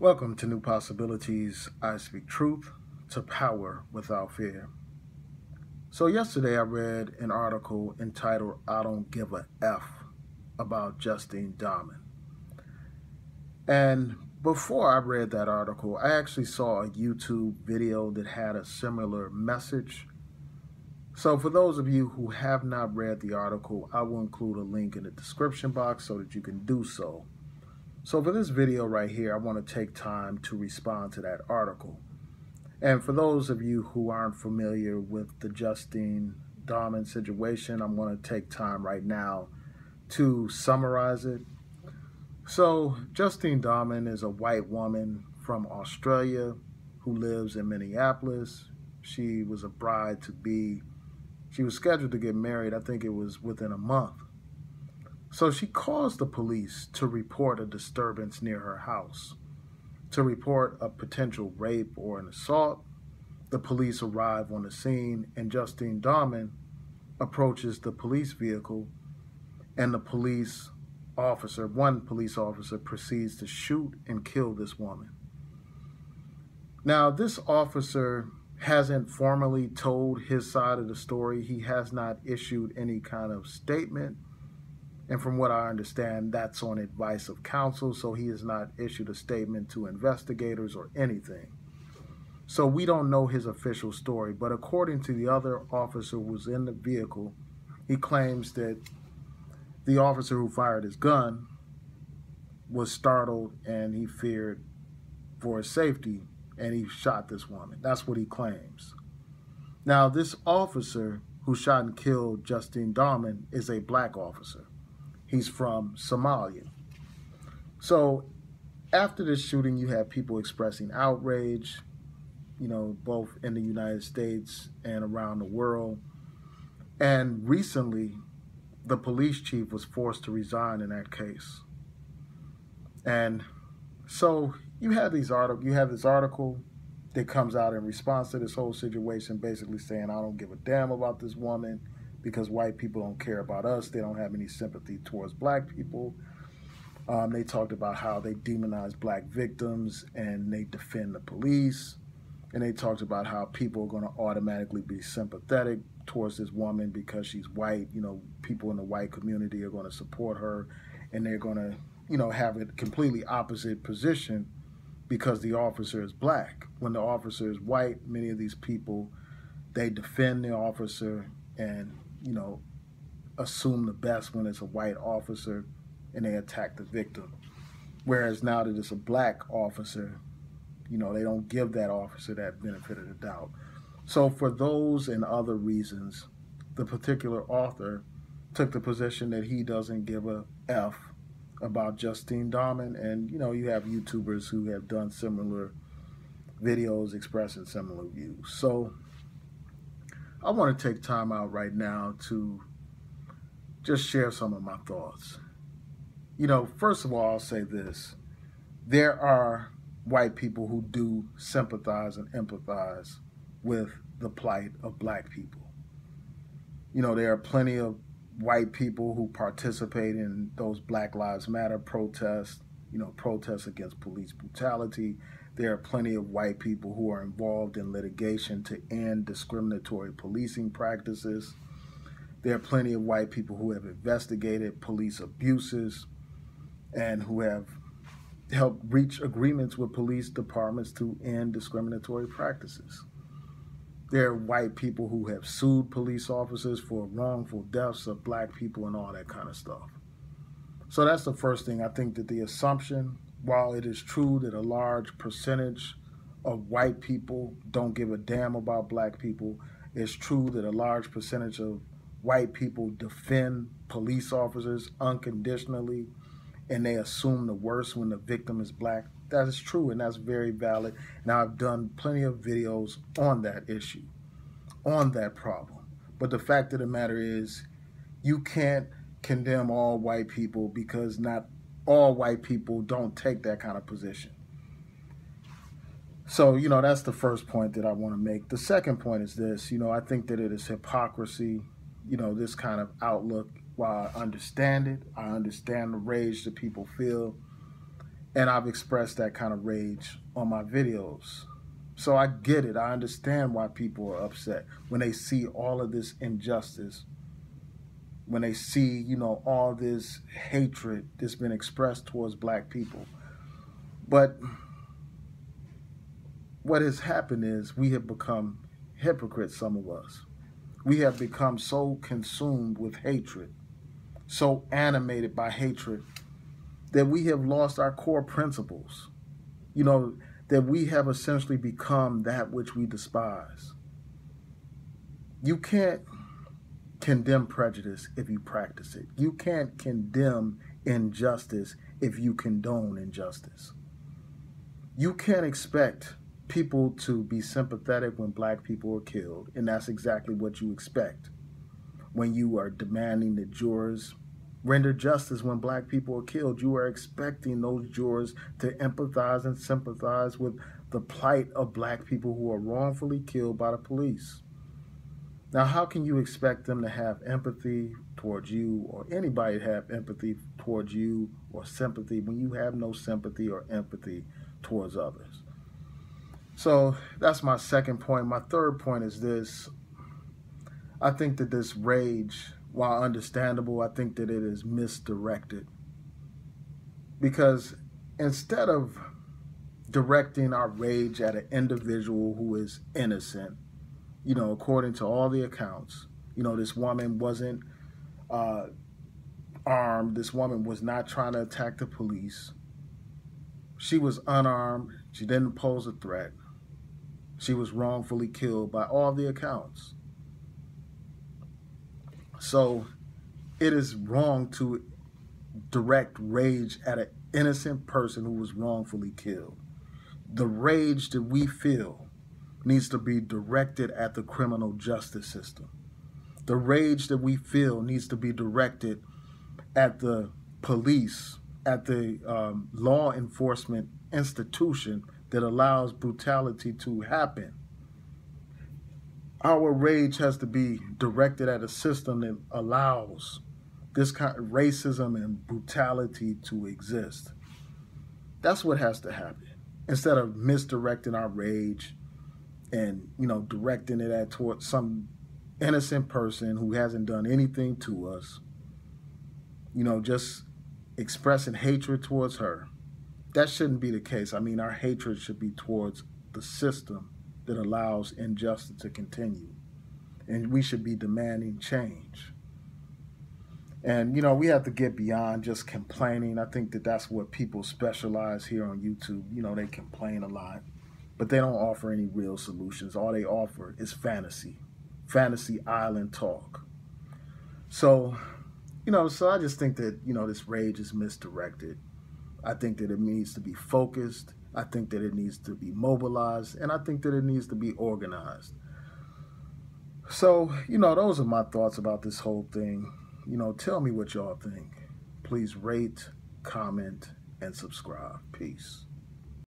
Welcome to New Possibilities. I speak truth to power without fear. So, yesterday I read an article entitled I Don't Give a F about Justine Damond. And before I read that article, I actually saw a YouTube video that had a similar message. So, for those of you who have not read the article, I will include a link in the description box so that you can do so. So for this video right here, I want to take time to respond to that article. And for those of you who aren't familiar with the Justine Damond situation, I'm going to take time right now to summarize it. So Justine Damond is a white woman from Australia who lives in Minneapolis. She was a bride-to-be. She was scheduled to get married, I think it was within a month. So she calls the police to report a disturbance near her house, to report a potential rape or an assault. The police arrive on the scene, and Justine Damond approaches the police vehicle, and one police officer proceeds to shoot and kill this woman. Now, this officer hasn't formally told his side of the story. He has not issued any kind of statement. And from what I understand, that's on advice of counsel, so he has not issued a statement to investigators or anything. So we don't know his official story, but according to the other officer who was in the vehicle, he claims that the officer who fired his gun was startled and he feared for his safety and he shot this woman. That's what he claims. Now, this officer who shot and killed Justine Damond is a black officer. He's from Somalia. So after this shooting, you have people expressing outrage, both in the United States and around the world. And recently, the police chief was forced to resign in that case. And so you have this article that comes out in response to this whole situation, basically saying, I don't give a damn about this woman, because white people don't care about us. They don't have any sympathy towards black people. They talked about how they demonize black victims and they defend the police. And they talked about how people are going to automatically be sympathetic towards this woman because she's white. People in the white community are going to support her, and they're going to, have a completely opposite position because the officer is black. When the officer is white, many of these people, they defend the officer and assume the best when it's a white officer, and they attack the victim. Whereas now that it's a black officer, they don't give that officer that benefit of the doubt. So for those and other reasons, the particular author took the position that he doesn't give a F about Justine Damond. And, you have YouTubers who have done similar videos expressing similar views. So I want to take time out right now to just share some of my thoughts. First of all, I'll say this. There are white people who do sympathize and empathize with the plight of black people. There are plenty of white people who participate in those Black Lives Matter protests, protests against police brutality. There are plenty of white people who are involved in litigation to end discriminatory policing practices. There are plenty of white people who have investigated police abuses and who have helped reach agreements with police departments to end discriminatory practices. There are white people who have sued police officers for wrongful deaths of black people and all that kind of stuff. So that's the first thing. I think that the assumption, while it is true that a large percentage of white people don't give a damn about black people, it's true that a large percentage of white people defend police officers unconditionally, and they assume the worst when the victim is black. That is true, and that's very valid. Now, I've done plenty of videos on that issue, on that problem. But the fact of the matter is, you can't condemn all white people because not all white people don't take that kind of position. So, that's the first point that I want to make. The second point is this, I think that it is hypocrisy, this kind of outlook. While I understand it, I understand the rage that people feel. And I've expressed that kind of rage on my videos. So I get it. I understand why people are upset when they see all of this injustice, when they see, all this hatred that's been expressed towards black people. But what has happened is we have become hypocrites, some of us. We have become so consumed with hatred, so animated by hatred, that we have lost our core principles, that we have essentially become that which we despise. You can't condemn prejudice if you practice it. You can't condemn injustice if you condone injustice. You can't expect people to be sympathetic when black people are killed, and that's exactly what you expect when you are demanding that jurors render justice when black people are killed. You are expecting those jurors to empathize and sympathize with the plight of black people who are wrongfully killed by the police. Now, how can you expect them to have empathy towards you, or anybody to have empathy towards you or sympathy, when you have no sympathy or empathy towards others? So that's my second point. My third point is this. I think that this rage, while understandable, I think that it is misdirected. Because instead of directing our rage at an individual who is innocent, according to all the accounts, this woman wasn't armed. This woman was not trying to attack the police. She was unarmed. She didn't pose a threat. She was wrongfully killed by all the accounts. So it is wrong to direct rage at an innocent person who was wrongfully killed. The rage that we feel needs to be directed at the criminal justice system. The rage that we feel needs to be directed at the police, at the law enforcement institution that allows brutality to happen. Our rage has to be directed at a system that allows this kind of racism and brutality to exist. That's what has to happen. Instead of misdirecting our rage and, directing it towards some innocent person who hasn't done anything to us, just expressing hatred towards her. That shouldn't be the case. Our hatred should be towards the system that allows injustice to continue. And we should be demanding change. And, we have to get beyond just complaining. I think that that's what people specialize here on YouTube. They complain a lot, but they don't offer any real solutions. All they offer is fantasy island talk. So, so I just think that, this rage is misdirected. I think that it needs to be focused. I think that it needs to be mobilized. And I think that it needs to be organized. So, those are my thoughts about this whole thing. Tell me what y'all think. Please rate, comment, and subscribe. Peace.